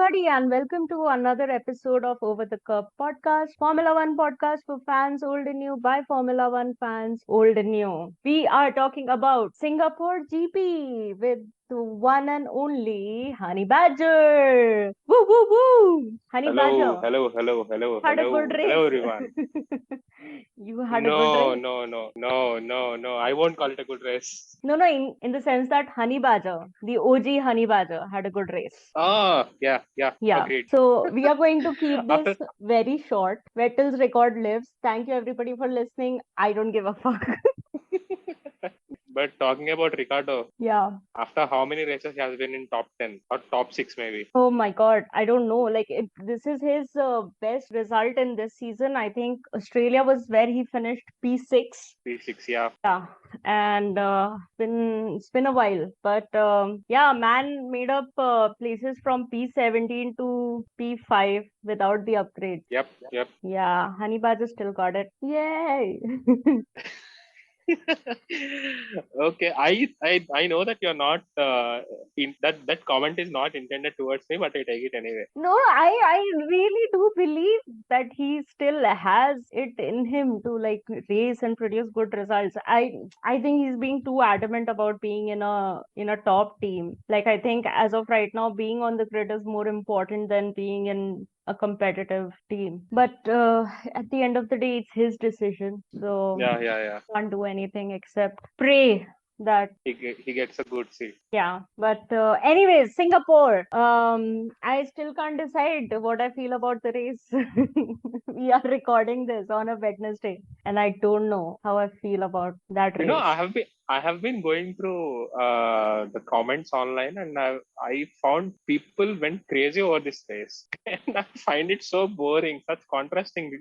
everybody, and welcome to another episode of Over the Cup podcast, Formula One podcast for fans old and new by Formula One fans old and new. We are talking about Singapore GP with the one and only Honey Badger. Woo woo woo! Honey Hello, Badger hello, hello, hello, had a good hello, hello, race. everyone. You had a good No, race. no, no, no, no, no. I won't call it a good race. No, in the sense that Honey Badger, the OG Honey Badger, had a good race. Yeah, yeah, Yeah. agreed. So we are going to keep this After, very short. Vettel's record lives. Thank you everybody for listening. I don't give a fuck. but talking about Ricardo, Yeah. after how many races he has been in top 10 or top 6 maybe? Oh my God. I don't know. Like, this is his best result in this season. I think Australia was where he finished P6. P6, yeah. Yeah. And it's been a while. But yeah, man made up places from P17 to P5 without the upgrade. Yep, yep. Yeah, Honey Badger still got it. Yay! Okay, I know that you're not in that comment is not intended towards me, but I take it anyway. No, I really do believe that he still has it in him to like race and produce good results. I think he's being too adamant about being in a top team. Like I think as of right now, being on the grid is more important than being in a competitive team. But at the end of the day, it's his decision. So Yeah, yeah, yeah. can't do anything except pray that He gets a good seat. yeah, but anyways, Singapore. I still can't decide what I feel about the race. We are recording this on a Wednesday, and I don't know how I feel about that You know, race. I have been going through the comments online, and I found people went crazy over this race, and I find it so boring. Such contrasting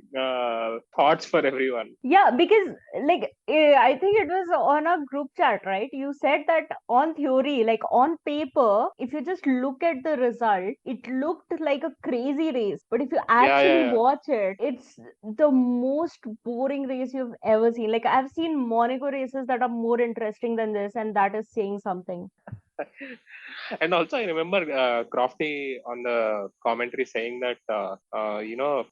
thoughts for everyone. Yeah, because like I think it was on a group chat, right? You said that on theory, like on paper, if you just look at the result, it looked like a crazy race. But if you Yeah, actually yeah, watch it, it's the most boring race you've ever seen. Like I've seen Monaco races that are more interesting than this, and that is saying something. yeah. And also, I remember Crofty on the commentary saying that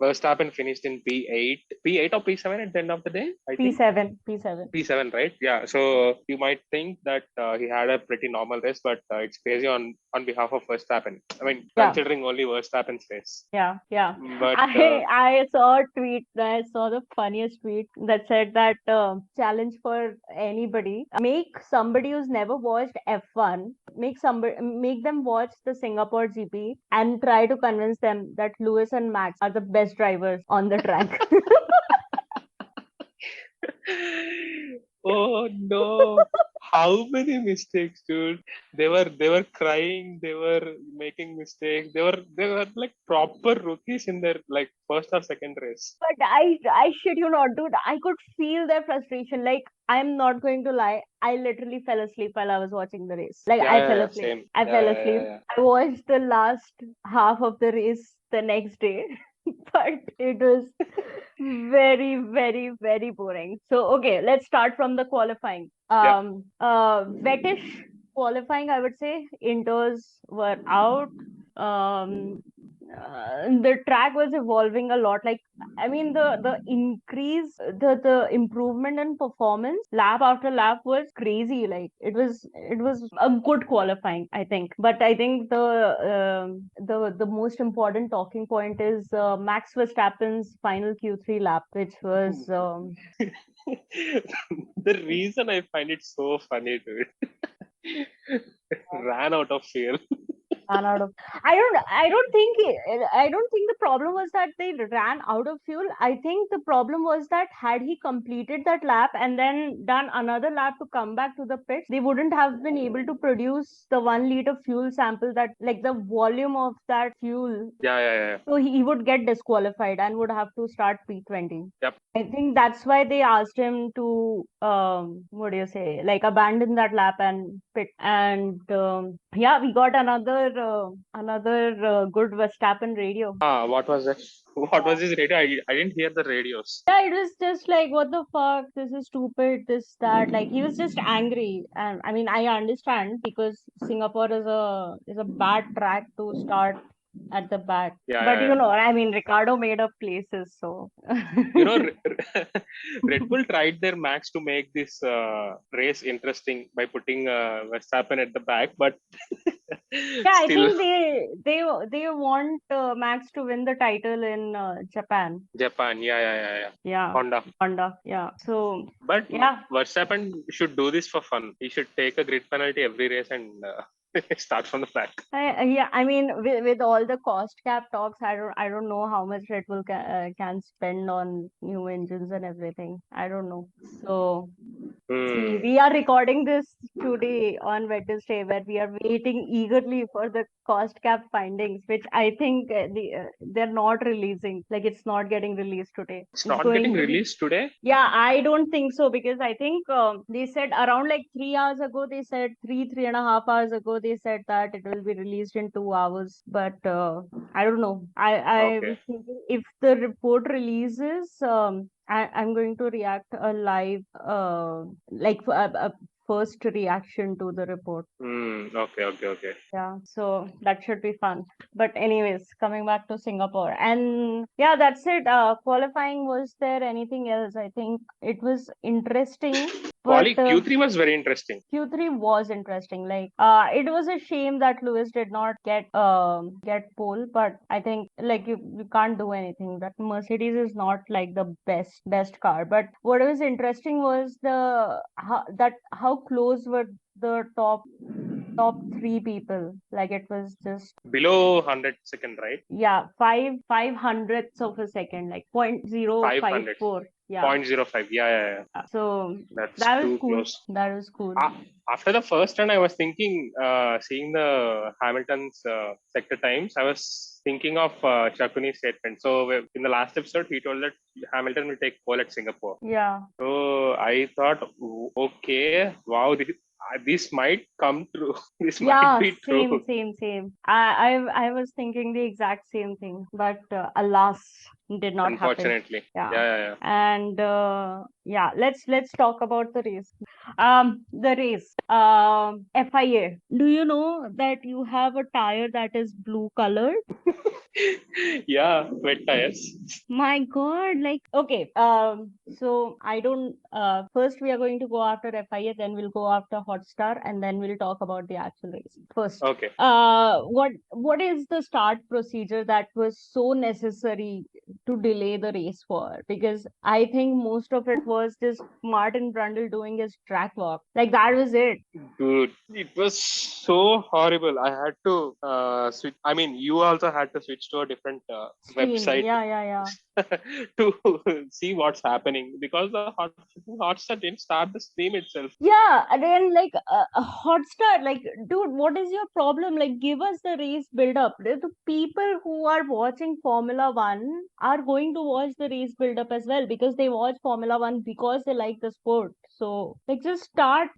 Verstappen finished in P8 or P7 at the end of the day. I think. P7, P7. P7, right? Yeah. So you might think that he had a pretty normal race, but it's crazy on behalf of Verstappen. I mean, Yeah. considering only Verstappen's race. Yeah, yeah. But I saw a tweet. I saw the funniest tweet that said that challenge for anybody. Make somebody who's never watched F1, make them watch the Singapore GP and try to convince them that Lewis and Max are the best drivers on the track. oh no, how many mistakes, dude? They were crying. They were making mistakes. They were like proper rookies in their like first or second race. But I shit you not, dude. I could feel their frustration. Like I'm not going to lie. I literally fell asleep while I was watching the race. Like Yeah, I yeah, fell yeah. asleep. Same. I Yeah, fell yeah, asleep. yeah, yeah. I watched the last half of the race the next day, but it was very, very, very boring. So okay, let's start from the qualifying. Yeah. Wettish qualifying, I would say. Inters were out. The track was evolving a lot. Like I mean, the increase, the improvement in performance lap after lap was crazy. Like it was a good qualifying, I think. But I think the most important talking point is Max Verstappen's final Q3 lap, which was The reason I find it so funny, dude, ran out of fuel. ran out of I don't think the problem was that they ran out of fuel. I think the problem was that had he completed that lap and then done another lap to come back to the pits, they wouldn't have been able to produce the 1 liter fuel sample, that like the volume of that fuel. Yeah, yeah, yeah. So he would get disqualified and would have to start P20. Yep. I think that's why they asked him to what do you say, like abandon that lap and pit. And yeah, we got another good Verstappen radio. What was that? What was his radio? I didn't hear the radios. Yeah, it was just like, what the fuck? This is stupid. This, that. Like he was just angry, and I mean, I understand because Singapore is a bad track to start at the back. Yeah, But yeah, yeah. I mean, Ricardo made up places, so. You know, Red Bull tried their max to make this race interesting by putting Verstappen at the back, but Yeah, I still, think they want Max to win the title in Japan. Japan. Yeah, yeah, yeah, yeah. Yeah, Honda. Honda. Yeah. So But yeah, Verstappen should do this for fun. He should take a grid penalty every race and start from the back. yeah. I mean, with all the cost cap talks, I don't know how much Red Bull can spend on new engines and everything. I don't know. So see, Hmm. we are recording this today on Wednesday, where we are waiting eagerly for the cost cap findings, which I think they're not releasing. Like it's not getting released today. It's It's not getting going to be. released today. Yeah, I don't think so because I think they said around like 3 hours ago, they said 3.5 hours ago, they said that it will be released in 2 hours. But I don't know. I Okay. was thinking if the report releases, I'm going to react a live, like a first reaction to the report. Hmm. Okay. Okay. Okay. Yeah, so that should be fun. But anyways, coming back to Singapore. And yeah, that's it. Qualifying, was there anything else? I think it was interesting, but Quali Q3 was very interesting. Q3 was interesting. Like, it was a shame that Lewis did not get pole, but I think like you can't do anything. That Mercedes is not like the best car. But what was interesting was how close were the top three people. Like it was just, Below 100 second, right? yeah, five hundredths of a second, like point zero Five five hundred four. Yeah. point zero five. Yeah, yeah, yeah. So That's that was too cool. close. That was cool. After the first run, I was thinking, seeing the Hamilton's sector times, I was thinking of Shakuni's statement. So in the last episode, he told that Hamilton will take pole at Singapore. Yeah. So I thought, okay, wow, this might come true. This might Yeah, be same, true. same, same. I was thinking the exact same thing, but alas, did not happen. Unfortunately. Yeah. Yeah, yeah, yeah. And yeah, let's talk about the race. The race. FIA. Do you know that you have a tire that is blue colored? Yeah, wet tires. My God, like okay, so I don't first we are going to go after FIA, then we'll go after Hotstar, and then we'll talk about the actual race. First, Okay. what is the start procedure that was so necessary to delay the race for? Because I think most of it was just Martin Brundle doing his track walk. Like that was it. Dude, it was so horrible. I had to switch. I mean, you also had to switch to a different Stream. website Yeah, yeah, yeah. to see what's happening because the Hotstar didn't start the stream itself. Yeah, and then like a Hotstar, like, dude, what is your problem? Like, give us the race build up. The people who are watching Formula One are going to watch the race build up as well because they watch Formula One because they like the sport. So, like, just start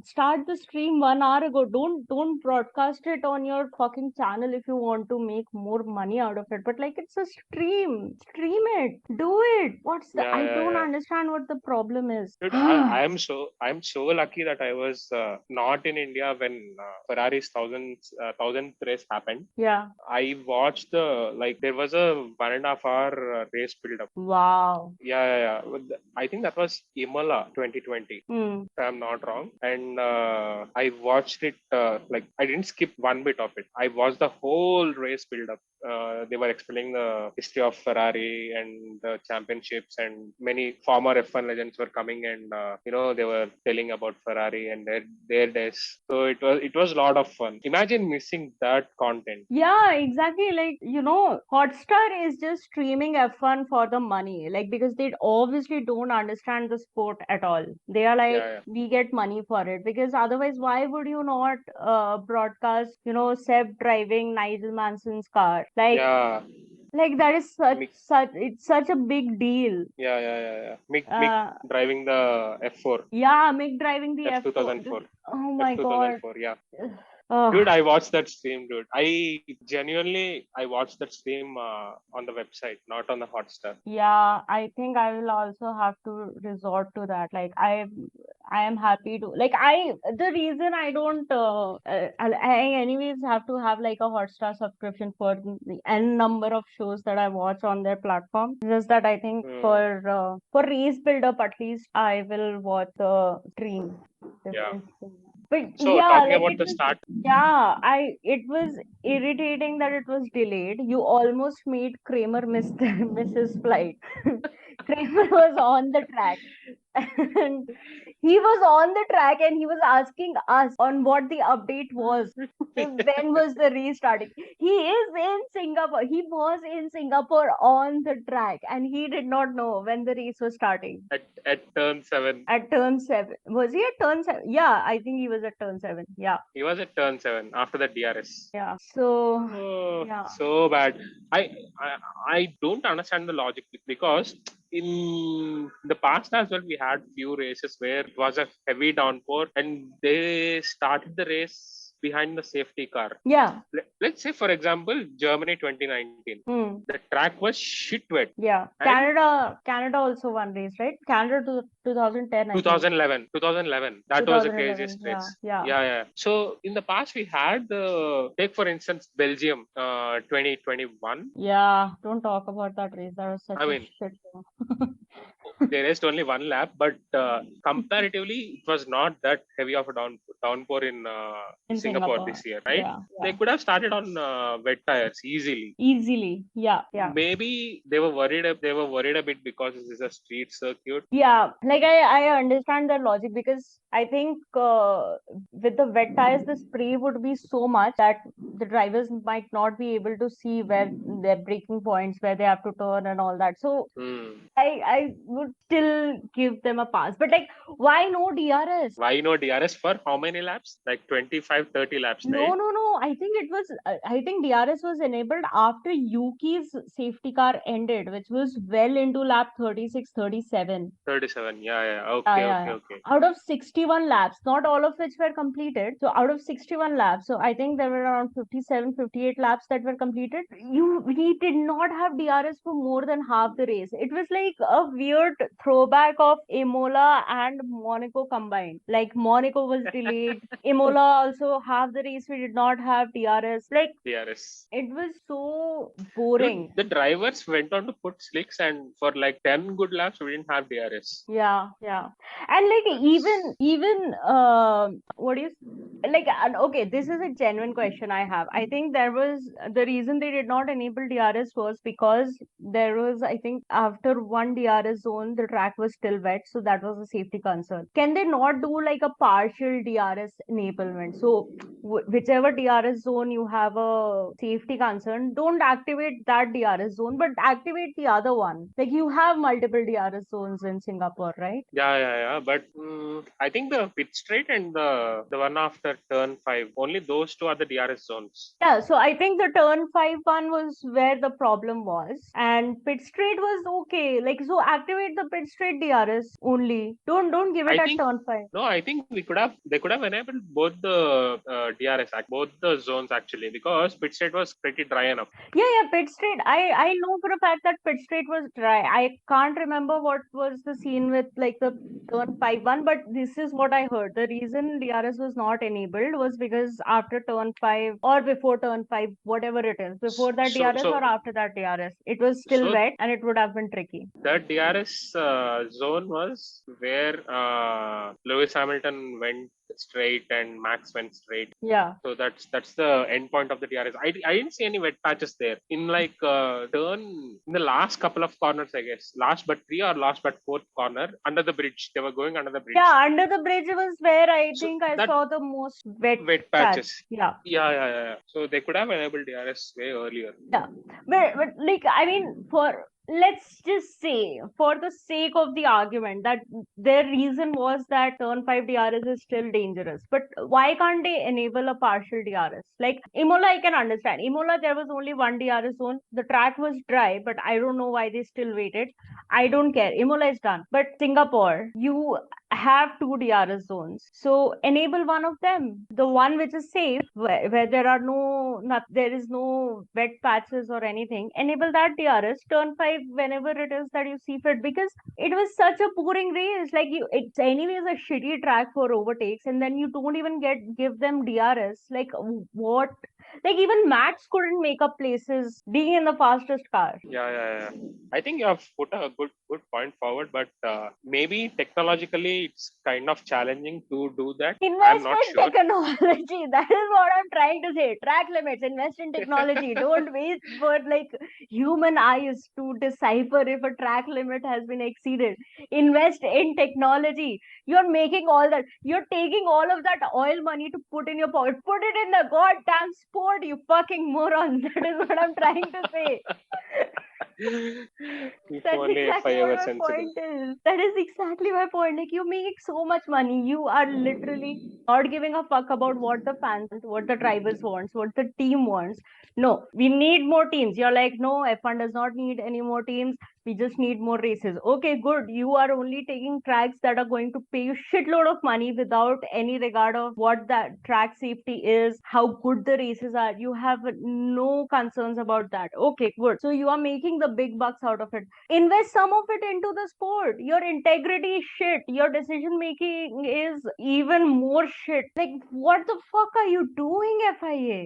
the stream 1 hour ago. Don't broadcast it on your fucking channel if you want to make more money out of it. But like, it's a stream it, do it. What's the? Yeah, I yeah, don't yeah. understand what the problem is. Dude, I'm so lucky that I was not in India when Ferrari's thousandth race happened. Yeah. I watched there was a 1.5 hour race build up. Wow. Yeah, yeah, yeah. I think that was Imola 2020, Hmm. if I'm not wrong. And I watched it, I didn't skip one bit of it. I watched the whole race build up. They were explaining the history of Ferrari and the championships, and many former F1 legends were coming, and they were telling about Ferrari and their days. So it was a lot of fun. Imagine missing that content. Yeah, exactly. Like, Hotstar is just streaming F1 for the money. Like, because they obviously don't understand the sport at all. They are like, Yeah, we get money for it. Because otherwise, why would you not broadcast, Seb driving Nigel Mansell's car? yeah, Like that is Mick, it's such a big deal. yeah, yeah, yeah, yeah. Mick Uh, driving the F4, yeah, Mick driving the F4. F2004, Oh my God. F2004. Yeah. Ugh. Dude, I watched that stream, dude. I watched that stream on the website, not on the Hotstar. Yeah, I think I will also have to resort to that. Like I am happy to like the reason I don't I anyways have to have like a Hotstar subscription for the n number of shows that I watch on their platform. Just that I think Hmm. for race build up at least I will watch the stream Yeah. different. But So yeah, talking like about it the was start, it was irritating that it was delayed. You almost made Kramer miss miss his flight. Kramer was on the track and he was on the track and he was asking us on what the update was. When was the restarting? He is in Singapore. He was in Singapore on the track and he did not know when the race was starting. at turn 7, At turn seven. Was he at turn seven? Yeah, I think he was at turn seven. Yeah. he was at turn 7 after the DRS. Yeah. So, Oh, yeah. so bad. I, I I don't understand the logic because in the past as well we had few races where it was a heavy downpour and they started the race behind the safety car. Yeah. Let's say for example Germany 2019. Hmm. The track was shit wet Yeah. and Canada also won race, right? Canada to 2010, I think. 2011 that was the 2011. craziest Yeah. race. Yeah. Yeah. So in the past we had take for instance Belgium 2021. Yeah. Don't talk about that race. That was such I a mean shit show. they raced only one lap, but comparatively it was not that heavy of a downpour in In Singapore Singapore. this year, right? Yeah. They Yeah. could have started on wet tires easily. Easily. Yeah. Yeah. Maybe they were worried a bit because this is a street circuit. Yeah, like I understand their logic because I think with the wet tires, the spray would be so much that the drivers might not be able to see where their braking points, where they have to turn and all that. So Hmm. I would still give them a pass. But like, why no DRS? Why no DRS for how many laps? Like 25, 30 laps, No, right? no, no. I think it was. I think DRS was enabled after Yuki's safety car ended, which was well into lap 36, 37. 37. Yeah. Yeah, Okay, yeah, okay, yeah. okay. Out of 61 laps, not all of which were completed. So out of 61 laps, so I think there were around 57, 58 laps that were completed. We did not have DRS for more than half the race. It was like a weird throwback of Imola and Monaco combined. Like Monaco was delayed. Imola also half the race we did not have DRS. Like DRS. it was so Dude, boring. the drivers went on to put slicks, and for like 10 good laps, we didn't have DRS. Yeah, yeah. And like That's even what do you like okay, this is a genuine question I have. I think there was the reason they did not enable DRS was because there was, I think, after one DRS zone the track was still wet, so that was a safety concern. Can they not do like a partial DRS enablement? So whichever DRS zone you have a safety concern, don't activate that DRS zone, but activate the other one. Like you have multiple DRS zones in Singapore, right? yeah. But I think the pit straight and the one after turn 5, only those two are the DRS zones. Yeah, so I think the turn five one was where the problem was, and pit straight was okay. Like so, activate the pit straight DRS only. Don't give it I at think turn five. no, I think they could have enabled both the DRS, both the zones actually, because pit straight was pretty dry enough. Yeah, pit straight. I know for a fact that pit straight was dry. I can't remember what was the scene with like the turn five one, but this is what I heard. The reason DRS was not enabled was because after turn five or before turn five, whatever it is, before that So DRS or so after that DRS, it was still so wet and it would have been tricky. that DRS zone was where Lewis Hamilton went straight and Max went straight. Yeah. So that's the end point of the DRS. I didn't see any wet patches there. In like turn in the last couple of corners, I guess. Last but three or last but fourth corner under the bridge. They were going under the bridge. Yeah, under the bridge was where I So think I that saw the most wet wet patch. patches. Yeah. Yeah. So they could have enabled DRS way earlier. Yeah, but like I mean, for let's just say, for the sake of the argument, that their reason was that turn five DRS is still dangerous. But why can't they enable a partial DRS? Like Imola, I can understand. Imola, there was only one DRS zone. The track was dry, but I don't know why they still waited. I don't care. Imola is done. But Singapore, you have two DRS zones. So enable one of them, the one which is safe, where there are there is no wet patches or anything. Enable that DRS. Turn five whenever it is that you see fit, because it was such a boring race. Like it's anyways a shitty track for overtakes, and then you don't even give them DRS. Like what? Like even Max couldn't make up places being in the fastest car. Yeah. I think you have put a good point forward, but maybe technologically it's kind of challenging to do that. I'm Invest not in sure. technology. That is what I'm trying to say. Track limits, invest in technology. Don't wait for like human eyes to decipher if a track limit has been exceeded. Invest in technology. You're making all that. You're taking all of that oil money to put in your pocket. Put it in the goddamn sport, you fucking moron. That is what I'm trying to say. If That's only if I exactly what ever my sensible. point is. That is exactly my point. Like, you make so much money. You are literally not giving a fuck about what the fans want, what the drivers wants, what the team wants. No, we need more teams. You're like, no, F1 does not need any more teams. We just need more races. Okay, good. You are only taking tracks that are going to pay you shitload of money without any regard of what that track safety is, how good the races are. You have no concerns about that. Okay, good. So you are making the big bucks out of it. Invest some of it into the sport. Your integrity is shit. Your decision making is even more shit. Like, what the fuck are you doing, FIA?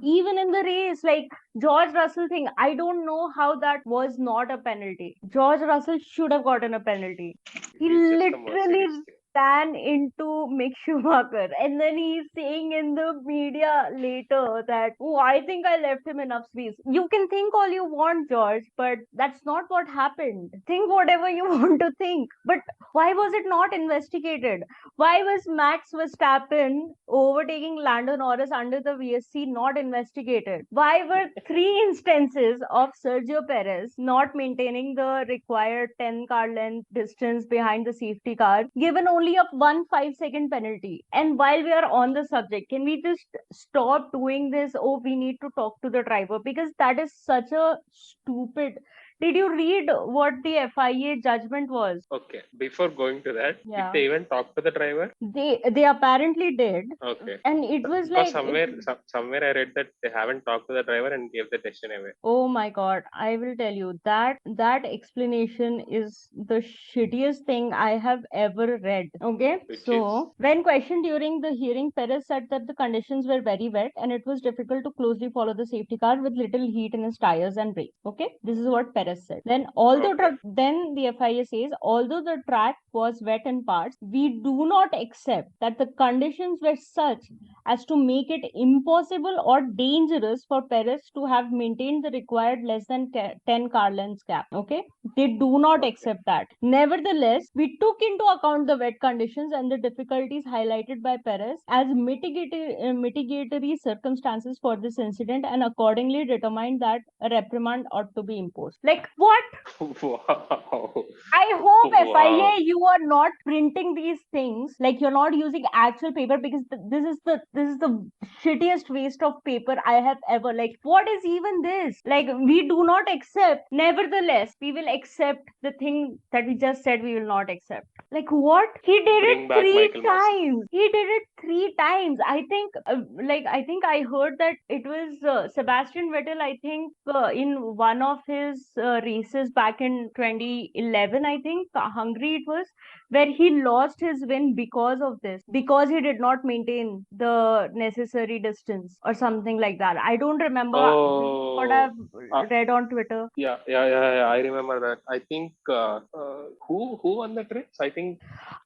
Even in the race, like George Russell thing, I don't know how that was not a penalty. George Russell should have gotten a penalty. It He is just a literally Mercedes thing. ran into Mick Schumacher, and then he's saying in the media later that, oh, I think I left him enough space. You can think all you want, George, but that's not what happened. Think whatever you want to think. But why was it not investigated? Why was Max Verstappen overtaking Lando Norris under the VSC not investigated? Why were three instances of Sergio Perez not maintaining the required 10 car length distance behind the safety car given only a 1 5 second penalty? And while we are on the subject, can we just stop doing this? Oh, we need to talk to the driver, because that is such a stupid. Did you read what the FIA judgment was? Okay, before going to that, did Yeah. they even talk to the driver? They apparently did, Okay, and it was because like it. somewhere I read that they haven't talked to the driver and gave the decision away. Oh my God, I will tell you that that explanation is the shittiest thing I have ever read. Okay. Which is So, when questioned during the hearing, Perez said that the conditions were very wet and it was difficult to closely follow the safety car with little heat in his tires and brakes. Okay. This is what Perez said. okay. Then the FIA says, although the track was wet in parts, we do not accept that the conditions were such as to make it impossible or dangerous for Perez to have maintained the required less than 10 car lengths gap. Okay, they do not Okay. accept that. Nevertheless, we took into account the wet conditions and the difficulties highlighted by Perez as mitigatory circumstances for this incident, and accordingly determined that a reprimand ought to be imposed. Like what? Wow. I hope Wow. FIA you are not printing these things, like you're not using actual paper, because this is the shittiest waste of paper I have ever. Like, what is even this? Like, we do not accept. Nevertheless, we will accept the thing that we just said we will not accept. Like what? He did it Bring back three Michael Masi. times. He did it three times. I think I heard that it was Sebastian Vettel. I think in one of his races back in 2011, I think Hungary it was, where he lost his win because of this, because he did not maintain the necessary distance or something like that. I don't remember. This is what Oh, I've uh, read on Twitter. yeah. I remember that. I think who won that race?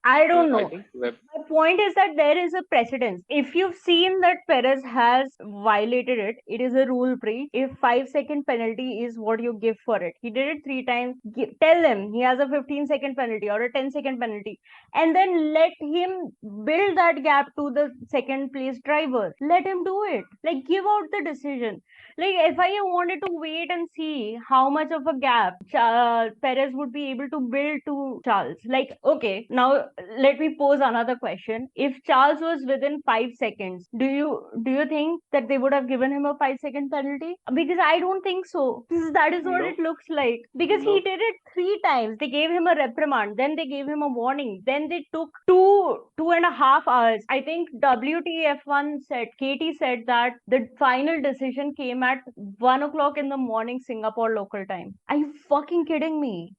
I don't I know. think Web. My point is that there is a precedence. If you've seen that Perez has violated it, it is a rule breach. If 5 second penalty is what you give for it, he did it three times. Tell him he has a 15 second penalty or a 10 second penalty, and then let him build that gap to the second place driver. Let him do it. Like, give out the decision. Like, FIA wanted to wait and see how much of a gap Perez would be able to build loyal to Charles. Like, okay, now let me pose another question. If Charles was within 5 seconds, do you think that they would have given him a 5 second penalty? Because I don't think so. That is what No, it looks like. Because he no. did it 3 times. They gave him a reprimand, then they gave him a warning, then they took 2.5 hours. I think WTF1 said, Katie said that the final decision came at 1 o'clock in the morning, Singapore local time. Are you fucking kidding me?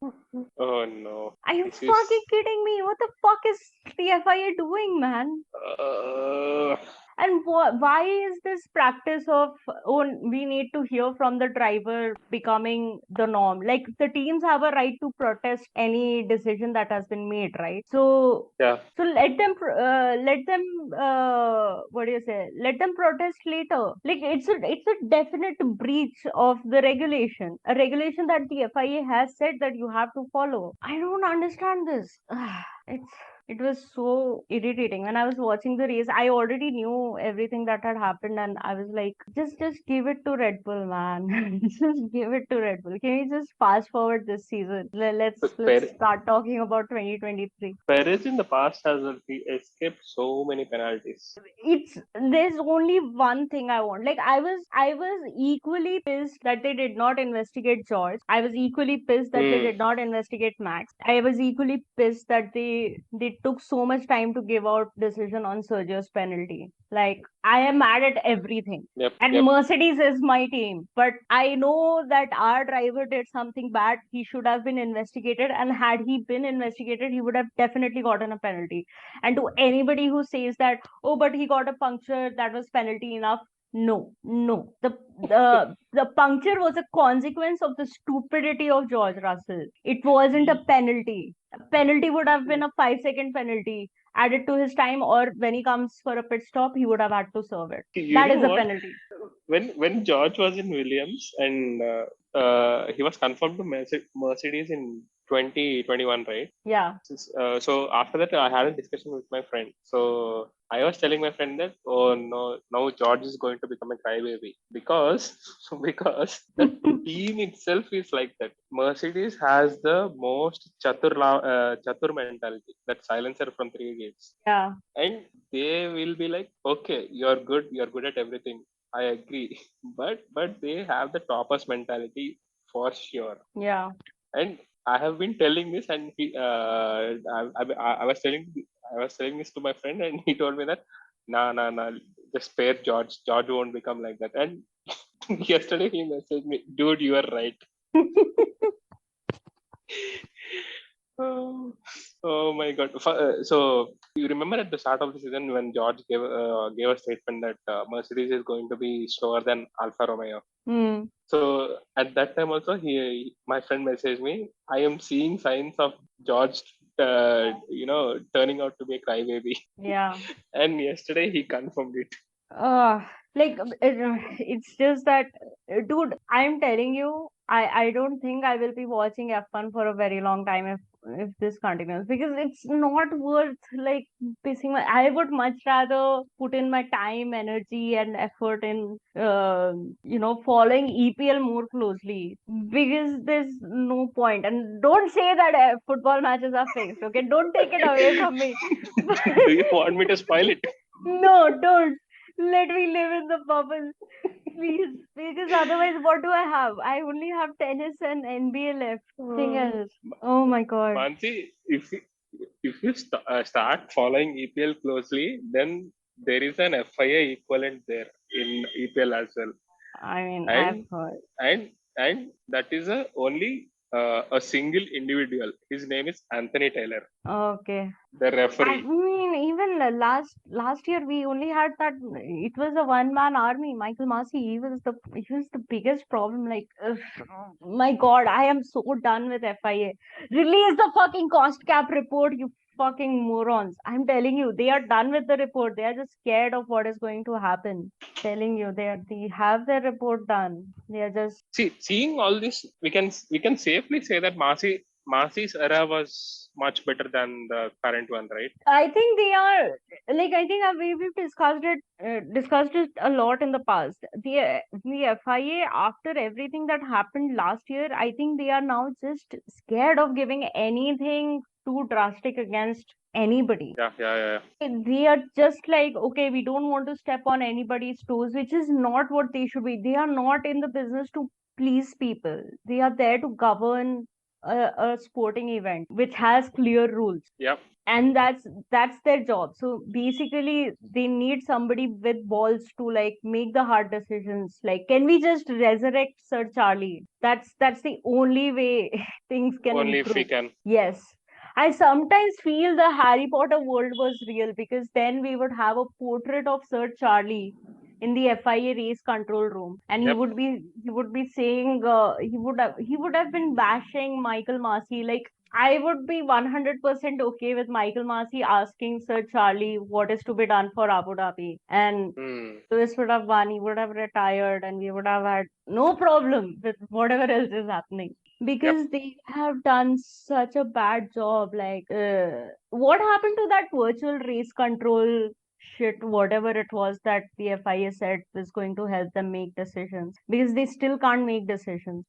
Oh no. Are you This fucking is. kidding me? What the fuck is the FIA doing, man? Uh, And why is this practice of, oh, we need to hear from the driver becoming the norm? Like, the teams have a right to protest any decision that has been made, right? yeah. So let them, what do you say? Let them protest later. Like, it's a definite breach of the regulation, a regulation that the FIA has said that you have to follow. I don't understand this. It's it was so irritating. When I was watching the race, I already knew everything that had happened, and I was like, just give it to Red Bull, man. Just give it to Red Bull. Can you just fast forward this season? Let's Per- start talking about 2023. Perez in the past has escaped so many penalties. It's There's only one thing I want. Like, I was equally pissed that they did not investigate George. I was equally pissed that they Hmm. did not investigate Max. I was equally pissed that they took so much time to give out decision on Sergio's penalty. Like, I am mad at everything. Yep. And Yep. Mercedes is my team. But I know that our driver did something bad. He should have been investigated. And had he been investigated, he would have definitely gotten a penalty. And to anybody who says that, oh, but he got a puncture, that was penalty enough. No, no. The puncture was a consequence of the stupidity of George Russell. It wasn't a penalty. A penalty would have been a 5 second penalty added to his time, or when he comes for a pit stop, he would have had to serve it. You That know is a what? penalty. When George was in Williams and he was confirmed to Mercedes in 2021, right? Yeah. So after that, I had a discussion with my friend. So I was telling my friend that, oh no, now George is going to become a crybaby because because the team itself is like that. Mercedes has the most chatur mentality, that silencer from three gates, Yeah. and they will be like, okay, you're good at everything. I agree, but they have the toppers mentality for sure. Yeah. And I have been telling this, and I was telling this to my friend, and he told me that, nah, nah, nah, just spare George. George won't become like that. And yesterday he messaged me, dude, you are right. Oh, oh my God. So you remember at the start of the season when George gave a statement that Mercedes is going to be slower than Alfa Romeo. Hmm. So at that time also, my friend messaged me. I am seeing signs of George, turning out to be a crybaby. Yeah. And yesterday he confirmed it. uh it's just that, dude, I'm telling you, I don't think I will be watching F1 for a very long time if this continues, because it's not worth, like, pissing my. I would much rather put in my time, energy, and effort in following EPL more closely, because there's no point. And don't say that football matches are fixed, okay? Don't take it away from me. Do you want me to spoil it? No, don't. Let me live in the bubble, please. Because otherwise, what do I have? I only have tennis and NBA left. Thing Uh, else. Oh my God. Mansi, if you start following EPL closely, then there is an FIA equivalent there in EPL as well, I mean, I've and heard. and that is a single individual. His name is Anthony Taylor, Okay. the I referee. mean, even last year we only had that. It was a one man army. Michael Massey. He was the biggest problem. Like, ugh, my God, I am so done with FIA. Release the fucking cost cap report, you fucking morons. I'm telling you, they are done with the report. They are just scared of what is going to happen. Telling you, they have their report done. They are just. See, seeing all this, we can safely say that Masi Masi's era was much better than the current one, right? I think they are like I think we've discussed it a lot in the past. The FIA, after everything that happened last year, I think they are now just scared of giving anything too drastic against anybody. Yeah, yeah, yeah. They are just like, okay, we don't want to step on anybody's toes, which is not what they should be. They are not in the business to please people. They are there to govern a sporting event which has clear rules, Yep. and that's their job. So basically they need somebody with balls to like make the hard decisions, like, can we just resurrect Sir Charlie? That's the only way things can Only if we improve. can. Yes, I sometimes feel the Harry Potter world was real, because then we would have a portrait of Sir Charlie in the FIA race control room, and Yep. he would be saying he would have been bashing Michael Massey. Like, I would be 100% okay with Michael Massey asking Sir Charlie what is to be done for Abu Dhabi, and Hmm. Lewis would have won, he would have retired, and we would have had no problem with whatever else is happening, Yep. because they have done such a bad job. Like, what happened to that virtual race control shit, whatever it was that the FIA said was going to help them make decisions? Because they still can't make decisions.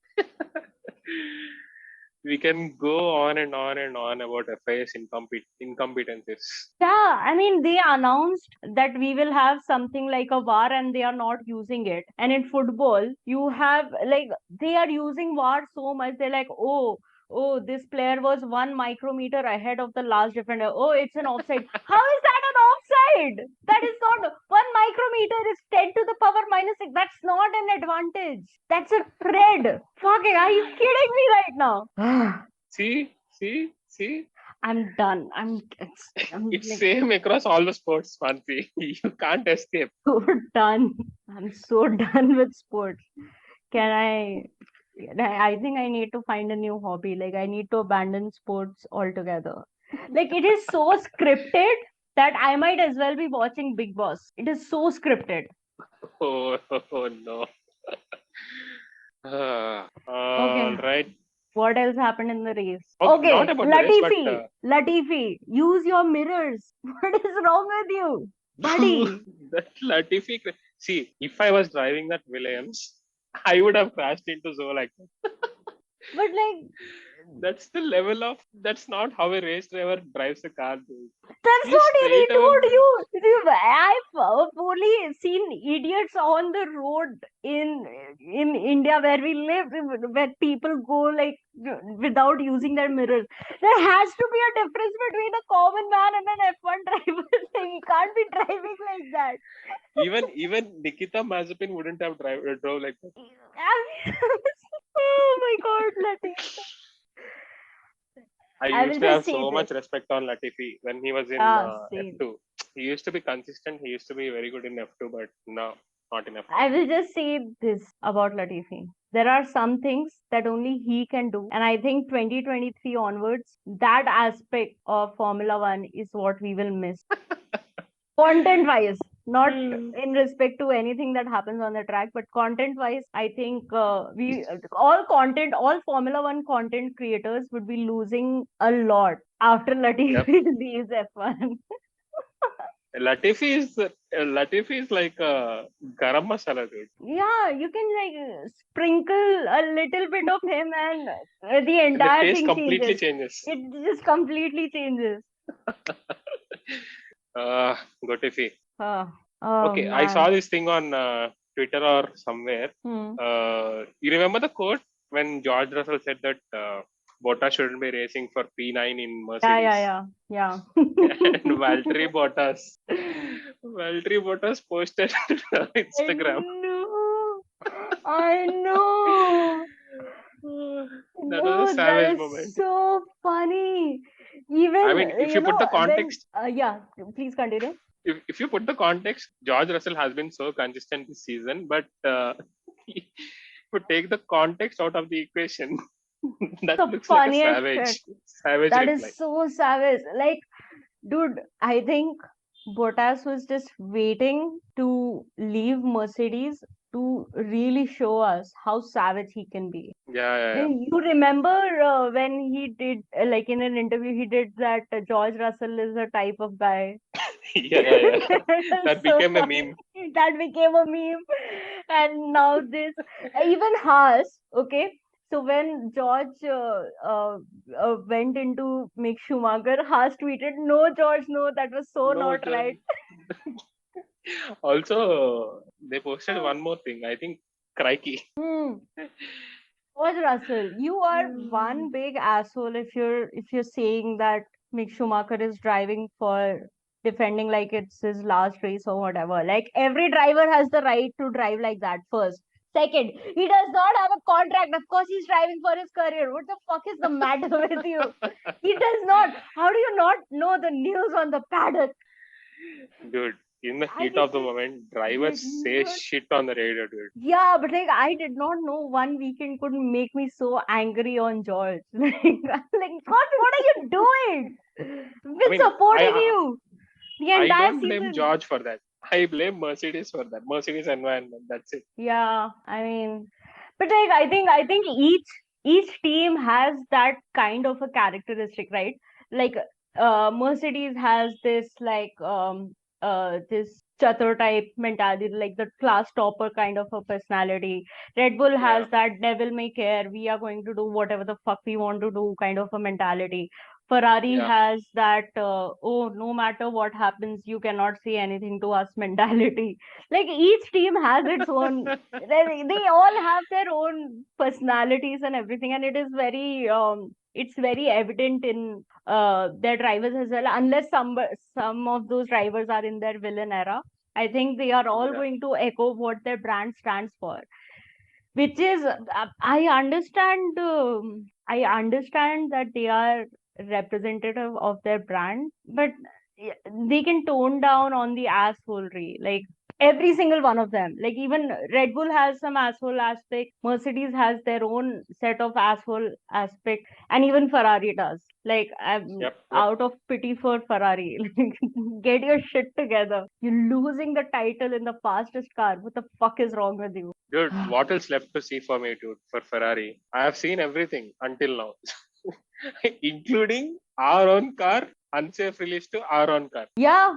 We can go on and on and on about FIS incompetencies. Yeah, I mean, they announced that we will have something like a VAR and they are not using it. And in football, you have like they are using VAR so much. They're like, oh, this player was 1 micrometer ahead of the last defender. Oh, it's an offside. How is that an offside? That is not 1 micrometer is 10 to the power minus 6. That's not an advantage. That's a thread. Fucking, are you kidding me right now? See. I'm done. I'm It's like same across all the sports, Mansi. You can't escape. so done. I'm so done with sports. Can I think I need to find a new hobby. Like, I need to abandon sports altogether. Like, it is so scripted that I might as well be watching Big Boss. It is so scripted. Oh no. All Okay. right. What else happened in the race? Okay, not Okay, about the race, but Latifi, use your mirrors. What is wrong with you, buddy? that Latifi. See, if I was driving that Williams, I would have crashed into Zoe like that. But like, That's the level of. That's not how a race driver drives a car, dude. that's He's what he straight told away. you. I've only seen idiots on the road in India where we live, where people go like without using their mirrors. There has to be a difference between a common man and an F1 driver. He can't be driving like that. Even Nikita Mazepin wouldn't have drove like that. Oh my God, Latifi. I I used will to just have say so this. much respect on Latifi when he was in Same. F2. He used to be consistent. He used to be very good in F2, but no, not in F1. I will just say this about Latifi. There are some things that only he can do. And I think 2023 onwards, that aspect of Formula One is what we will miss. Content wise, not in respect to anything that happens on the track, but content wise, I think all Formula One content creators would be losing a lot after Yep. Latifi leaves F1. Latifi is like a garam masala, dude. Yeah, you can like sprinkle a little bit of him, and the And the entire taste thing completely changes. changes. It just completely changes. uh, Gotifi. Oh, oh Okay, I saw man. this thing on Twitter or somewhere. Hmm. You remember the quote when George Russell said that Bottas shouldn't be racing for P9 in Yeah, Mercedes? yeah, yeah, And yeah. Valtteri Bottas posted on I Instagram. know. I know. That was a No, that savage is moment. so funny. I Even, mean, if you put the when, context, yeah, please continue. if you put the context, George Russell has been so consistent this season, but if you take the context out of the equation, that The looks like a funniest shit. savage That reply. is so savage. Like, dude, I think Bottas was just waiting to leave Mercedes to really show us how savage he can be. Yeah. And you remember when he did, like in an interview, he did that George Russell is a type of guy. Yeah. It was That so became a funny. meme. That became a meme. And now this, even Haas, okay. So when George went into Mick Schumacher, Haas tweeted, "No, George, no, that was so No, not John. right." Also, they posted one more thing. I think Crikey. Hmm. George Russell, you are one big asshole if you're saying that Mick Schumacher is driving for defending like it's his last race or whatever. Like every driver has the right to drive like that first. Second, he does not have a contract. Of course, he's driving for his career. What the fuck is the matter with you? He does not. How do you not know the news on the paddock? Dude, in the I heat of the just moment, did drivers say not. shit on the radio, dude. Yeah, but like I did not know one weekend could make me so angry on George. Like what are you doing? We've I been mean, supporting you the I entire don't blame season. George for that. I blame Mercedes for that. Mercedes environment. That's it. Yeah, I mean, but like I think each team has that kind of a characteristic, right? Like Mercedes has this like this chatur type mentality, like the class topper kind of a personality. Red Bull Yeah. has that devil may care, we are going to do whatever the fuck we want to do kind of a mentality. Ferrari Yeah. has that oh, no matter what happens, you cannot say anything to us mentality. Like each team has its own, they all have their own personalities and everything, and it is very it's very evident in their drivers as well, unless some of those drivers are in their villain era. I think they are all Yeah. going to echo what their brand stands for, which is I understand that they are representative of their brand, but they can tone down on the assholery, like every single one of them. Like even Red Bull has some asshole aspect, Mercedes has their own set of asshole aspect, and even Ferrari does. Like I'm Yep. out of pity for Ferrari. Like, get your shit together. You're losing the title in the fastest car. What the fuck is wrong with you? Dude, what else left to see for me, dude, for Ferrari? I have seen everything until now, including our own car, unsafe release to our own car. Yeah,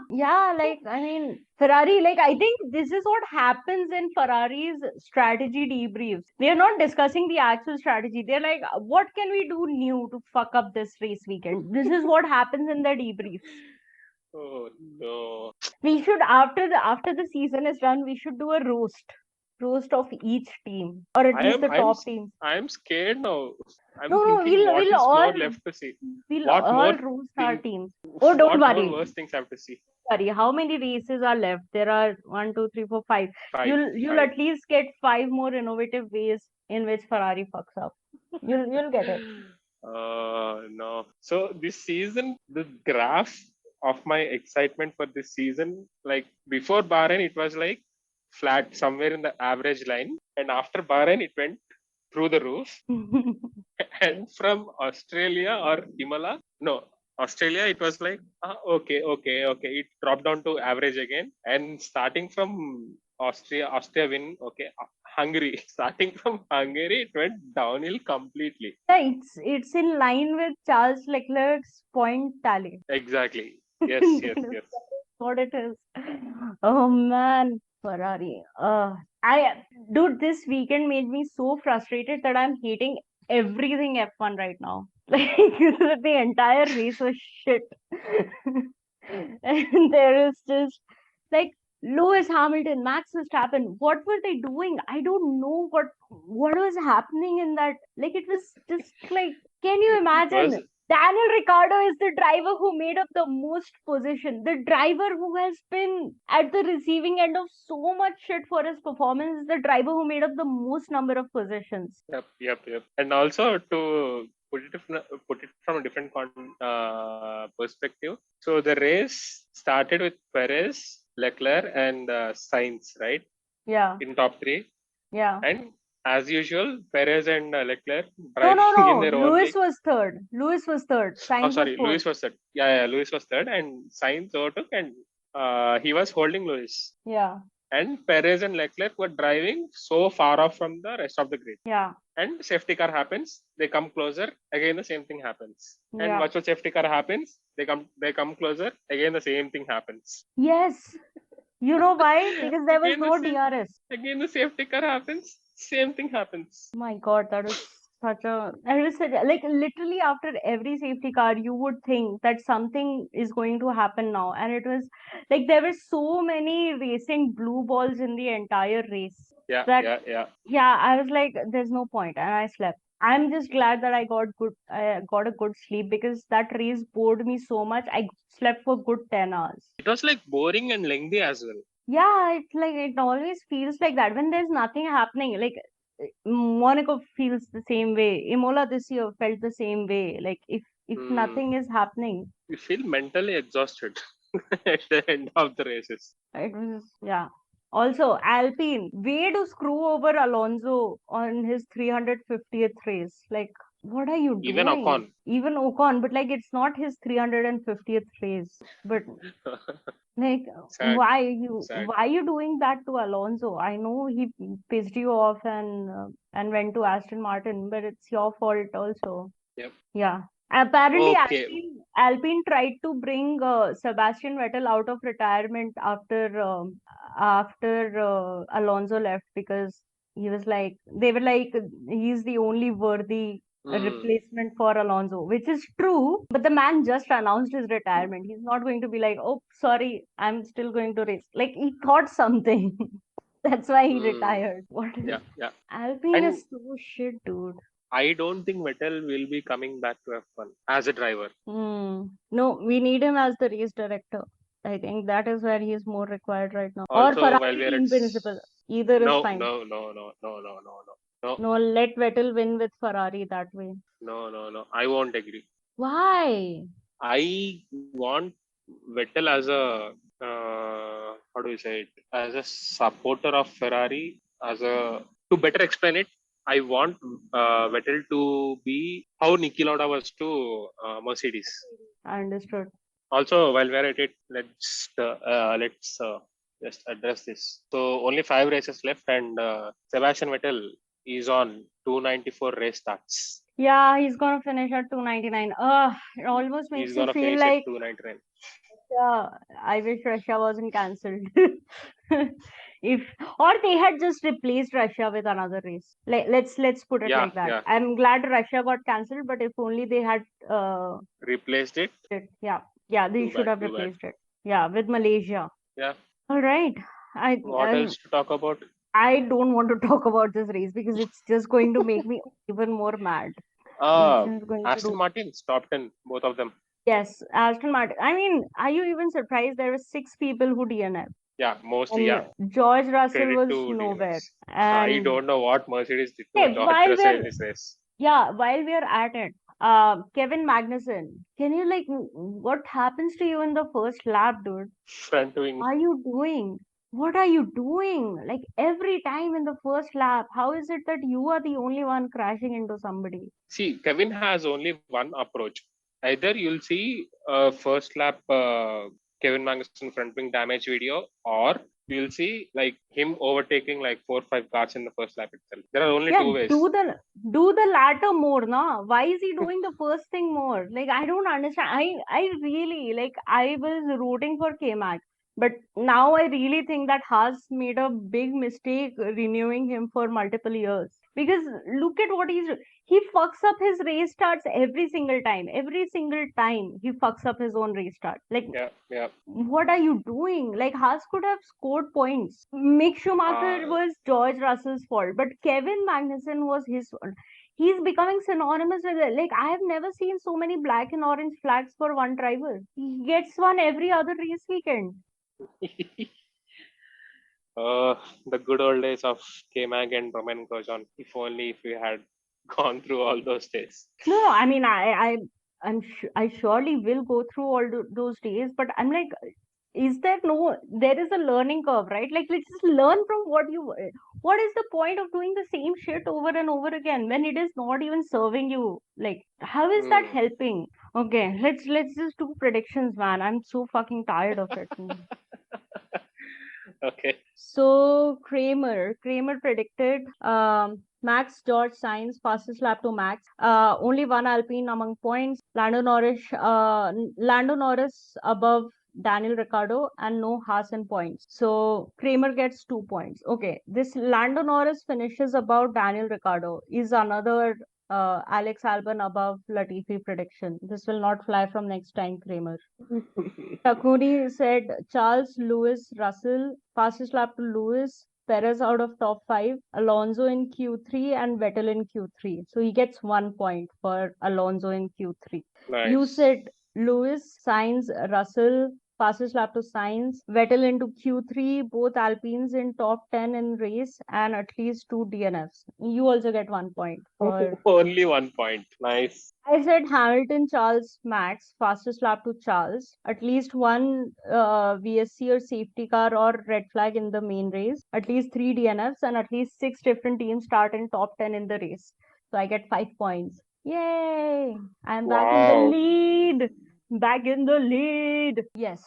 like I mean, Ferrari, like I think this is what happens in Ferrari's strategy debriefs. They're not discussing the actual strategy. They're like, what can we do new to fuck up this race weekend? This is what happens in the debriefs. Oh no. We should after the season is done, we should do a roast of each team, or at I least am the I'm top teams. I am scared now. No, I'm no, thinking what is more left to see? we'll What all more roast our thing teams. Oh, don't what more worry. worse things I have to see? Sorry, how many races are left? There are one, two, three, four, five. Five. You'll Five. at least get five more innovative ways in which Ferrari fucks up. You'll get it. No. So this season, the graph of my excitement for this season, like before Bahrain, it was like flat somewhere in the average line, and after Bahrain, it went through the roof. And from Australia or Himalaya, no, Australia, it was like okay. It dropped down to average again, and starting from Austria win, okay. Hungary, starting from Hungary, it went downhill completely. Yeah, it's in line with Charles Leclerc's point tally. Exactly. That is what it is. Oh man, Ferrari. Dude, this weekend made me so frustrated that I'm hating everything F1 right now. Like the entire race was shit. And there is just like Lewis Hamilton, Max Verstappen. What were they doing? I don't know what was happening in that. Like it was just like, can you It was imagine? Daniel Ricciardo is the driver who made up the most position. The driver who has been at the receiving end of so much shit for his performance is the driver who made up the most number of positions. yep. And also to put it from a different perspective. So the race started with Perez, Leclerc, and Sainz, right, Yeah, in top three. yeah. And as usual, Perez and Leclerc No, no, driving in no. their own Lewis league. was third. Lewis was third. Oh, Sainz was sorry, fourth. Lewis was third. Yeah, Lewis was third, and Sainz overtook, and he was holding Lewis. Yeah. and Perez and Leclerc were driving so far off from the rest of the grid. Yeah. And safety car happens, they come closer, again the same thing happens. And Yeah. virtual safety car happens, they come closer, again the same thing happens. Yes. You know why? Because there was Again the no same, DRS. again the safety car happens, same thing happens. My God, that was such a. I was like literally after every safety car, you would think that something is going to happen now, and it was like there were so many racing blue balls in the entire race Yeah, that yeah, yeah. yeah, I was like, there's no point, and I slept. I'm just glad that I got a good sleep because that race bored me so much. I slept for good 10 hours. It was like boring and lengthy as well. Yeah, it's like it always feels like that when there's nothing happening. Like Monaco feels the same way. Imola this year felt the same way. Like if Hmm. nothing is happening, You feel mentally exhausted at the end of the races. it was yeah. Also, Alpine way to screw over Alonso on his 350th race. Like, what are you Even doing? Ocon. Even Ocon, but like it's not his 350th race. But like, Sad, sad. why are you doing that to Alonso? I know he pissed you off and went to Aston Martin, but it's your fault also. Yep. Yeah. Apparently, Okay. Alpine tried to bring Sebastian Vettel out of retirement after Alonso left because he was like they were like he's the only worthy Hmm. replacement for Alonso, which is true. But the man just announced his retirement. He's not going to be like, oh, sorry, I'm still going to race. Like he thought something. That's why he Hmm. retired. What Yeah, is yeah. Alpine And is so shit, dude. I don't think Vettel will be coming back to F1 as a driver. Hmm. No, we need him as the race director. I think that is where he is more required right now. Or Also, while Ferrari we are team at principal. Either is no, fine. no, no, no, no, no, no, no, no, No, let Vettel win with Ferrari that way. no, no, no. I won't agree. Why? I want Vettel as a how do you say it? As a supporter of Ferrari, as a to better explain it, I want Vettel to be how Niki Lauda was to Mercedes. I understood. Also, while we're at it, let's just address this. So only 5 races left, and Sebastian Vettel is on 294 race starts. Yeah, he's gonna finish at 299. It almost He's makes you gonna feel finish at like, 299. yeah, I wish Russia wasn't cancelled. If or they had just replaced Russia with another race. Like let's put it Yeah, like that. yeah. I'm glad Russia got cancelled, but if only they had Replaced it. it. Yeah, yeah, they Too should bad. have Too bad. replaced it. Yeah, with Malaysia. Yeah. All right. I What um, else to talk about? I don't want to talk about this race because it's just going to make me even more mad. It's Uh, just going to Aston do. Martin's top 10, both of them. Yes, Aston Martin. I mean, are you even surprised there were six people who DNF? Yeah, mostly. And Yeah. George Russell Credit was to nowhere. DNS. I And don't know what Mercedes did to hey, George Russell in this race. while we're at it, Kevin Magnussen, can you like, what happens to you in the first lap, dude? Front wing. Are you doing? What are you doing? Like every time in the first lap, how is it that you are the only one crashing into somebody? See, Kevin has only one approach. Either you'll see first lap Kevin Magnussen front wing damage video, or you'll see like him overtaking like 4 or 5 cars in the first lap itself. There are only Yeah, two ways. do the latter more, na? Why is he doing the first thing more? Like I don't understand. I really like I was rooting for K-Mag, but now I really think that Haas made a big mistake renewing him for multiple years. Because look at what he fucks up his race starts every single time. Every single time he fucks up his own race start. Like Yeah, yeah. what are you doing? Like Haas could have scored points. Mick Schumacher Uh, was George Russell's fault, but Kevin Magnussen was his fault. He's becoming synonymous with it. Like I have never seen so many black and orange flags for one driver. He gets one every other race weekend. uh, the good old days of K-Mag and Roman Grosjean. If only if we had gone through all those days. No, I mean, I surely will go through all those days, but I'm like, is there no, there is a learning curve, right? Like, let's just learn from what is the point of doing the same shit over and over again when it is not even serving you? Like, how is that Hmm. helping? Okay, let's just do predictions, man. I'm so fucking tired of it. Okay. So Kramer predicted Max George Sainz fastest lap to Max. Only one Alpine among points. Lando Norris above Daniel Ricciardo and no Haas in points. So Kramer gets 2 points. Okay, this Lando Norris finishes above Daniel Ricciardo is another Alex Albon above Latifi prediction. This will not fly from next time, Kramer. Takuni said Charles, Lewis, Russell, fastest lap to Lewis, Perez out of top five, Alonso in Q3, and Vettel in Q3. So he gets 1 point for Alonso in Q3. You Nice. said Lewis, Sainz, Russell, fastest lap to Sainz, Vettel into Q3, both Alpines in top 10 in race, and at least two DNFs. You also get 1 point for. Only 1 point. Nice. I said Hamilton, Charles, Max, fastest lap to Charles. At least one VSC or safety car or red flag in the main race. At least three DNFs and at least six different teams start in top 10 in the race. So I get 5 points. Yay! I'm back in the Wow. lead. Back in the lead. Yes.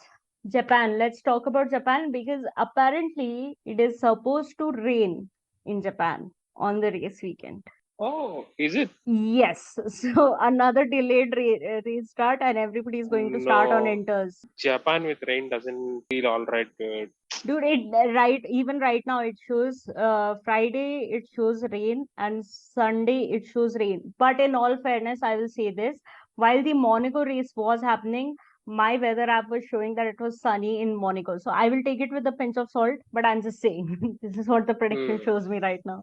Japan. Let's talk about Japan because apparently it is supposed to rain in Japan on the race weekend. Oh, is it? Yes. So another delayed restart, and everybody is going to start on No. inters. Japan with rain doesn't feel all right good. Dude, even right now it shows Friday it shows rain and Sunday it shows rain. But in all fairness, I will say this: while the Monaco race was happening, my weather app was showing that it was sunny in Monaco. So I will take it with a pinch of salt. But I'm just saying, this is what the prediction Hmm. shows me right now.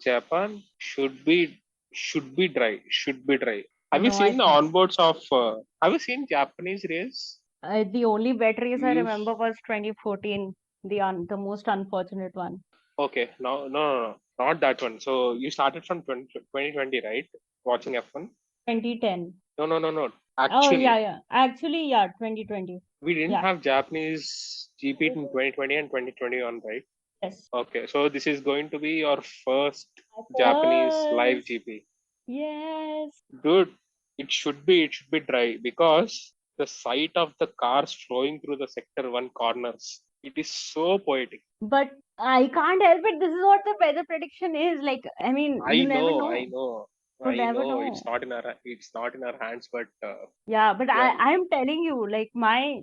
Japan should be dry. Should be dry. Have you No, I seen the think. onboards of? Have you seen Japanese race? The only wet race I You remember was 2014, the most unfortunate one. okay? No, no, no, no, not that one. So you started from 2020, right? Watching F1. 2010. No, no, no, no. Oh yeah, Actually, yeah. Actually, yeah, 2020. we didn't Yeah. have Japanese GP in 2020 and 2021, right? Yes. Okay, so this is going to be your first Japanese live First. GP. Yes. Dude, it should be dry because the sight of the cars flowing through the sector one corners. It is so poetic. But I can't help it. This is what the weather prediction is. Like, I mean, I you never know, I know. know, You I never know. It's know. not in our hands, but Yeah, but yeah. I'm telling you, like my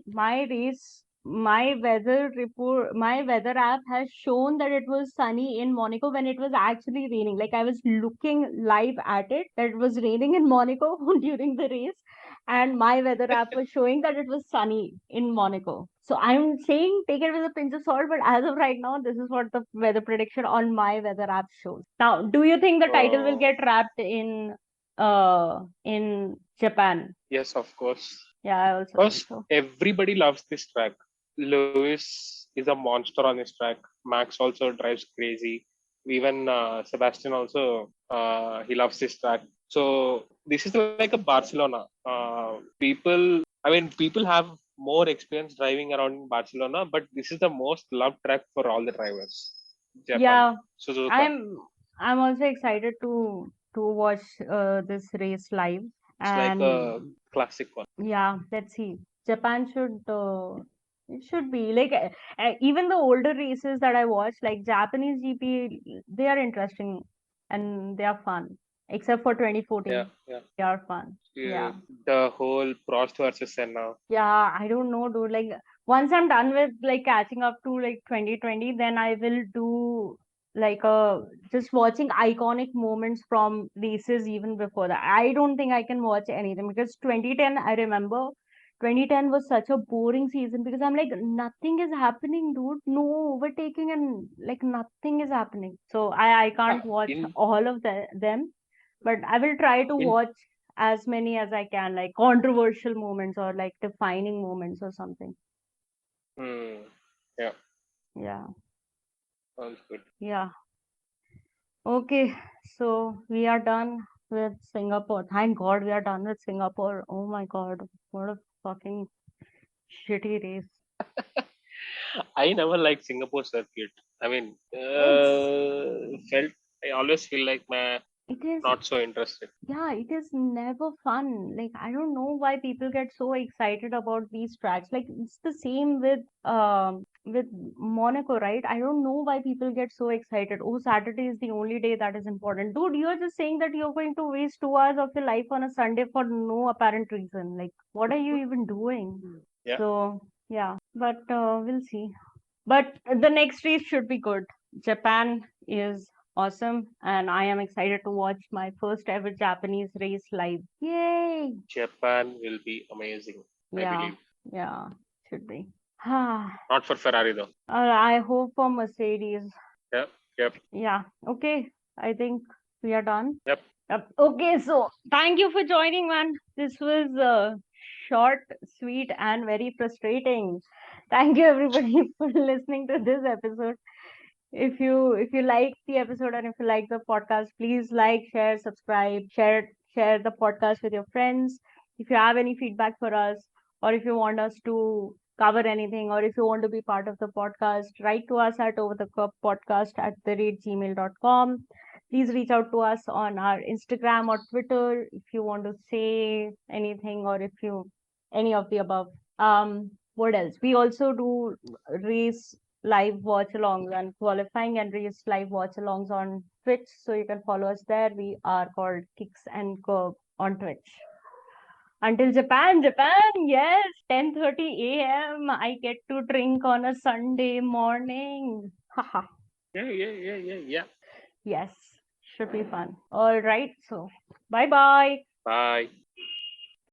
race, my weather app has shown that it was sunny in Monaco when it was actually raining. Like I was looking live at it that it was raining in Monaco during the race, and my weather app was showing that it was sunny in Monaco. So I'm saying take it with a pinch of salt, but as of right now, this is what the weather prediction on my weather app shows. Now, do you think the title will Uh, get wrapped in Japan? yes, of course. Yeah, I also think Because so. everybody loves this track. Lewis is a monster on this track. Max also drives crazy. Even Sebastian also he loves this track. So this is like a Barcelona. People have more experience driving around in Barcelona, but this is the most loved track for all the drivers. Japan, Yeah, Suzuka. I'm I'm also excited to watch this race live. It's like And a classic one. yeah, let's see. Japan should it should be like even the older races that I watch, like Japanese GP, they are interesting and they are fun. Except for Yeah, 2014, yeah. they are fun. Yeah, Yeah. the whole Prost versus Senna. Yeah, I don't know, dude. Like once I'm done with like catching up to like 2020, then I will do like just watching iconic moments from races even before that. I don't think I can watch anything because 2010, I remember 2010 was such a boring season because I'm like nothing is happening, dude. No overtaking and like nothing is happening. So I can't Yeah, watch in all of them, but I will try to in watch as many as I can, like controversial moments or like defining moments or something. hmm, yeah, Yeah, sounds good. yeah. Okay, so we are done with Singapore. Thank God we are done with Singapore. Oh my God, what a fucking shitty race. I never liked Singapore circuit. I mean, It's felt I always feel like it is not so interested. yeah, it is never fun. Like I don't know why people get so excited about these tracks. Like it's the same with with Monaco, right? I don't know why people get so excited. Oh, Saturday is the only day that is important. Dude, you're just saying that you're going to waste 2 hours of your life on a Sunday for no apparent reason. Like, what are you even doing? Yeah. So, yeah, but we'll see. But the next race should be good. Japan is awesome, and I am excited to watch my first ever Japanese race live. Yay! Japan will be amazing, I Yeah, believe. yeah, should be. Not for Ferrari though. I hope for Mercedes. Yep, yep, Yeah, okay. I think we are done. yep. Okay, so thank you for joining, man. This was short, sweet, and very frustrating. Thank you, everybody, for listening to this episode. If you like the episode and if you like the podcast, please like, share, subscribe, share the podcast with your friends. If you have any feedback for us, or if you want us to cover anything, or if you want to be part of the podcast, write to us at overthecupodcast@gmail.com. Please reach out to us on our Instagram or Twitter if you want to say anything, or if you any of the above. What else? We also do race live watch alongs and qualifying and race live watch alongs on Twitch. So you can follow us there. We are called Kicks and Curb on Twitch. Until Japan, yes, 10:30 a.m. I get to drink on a Sunday morning. Haha. Yeah. Yes, should be fun. All right, so bye bye. Bye.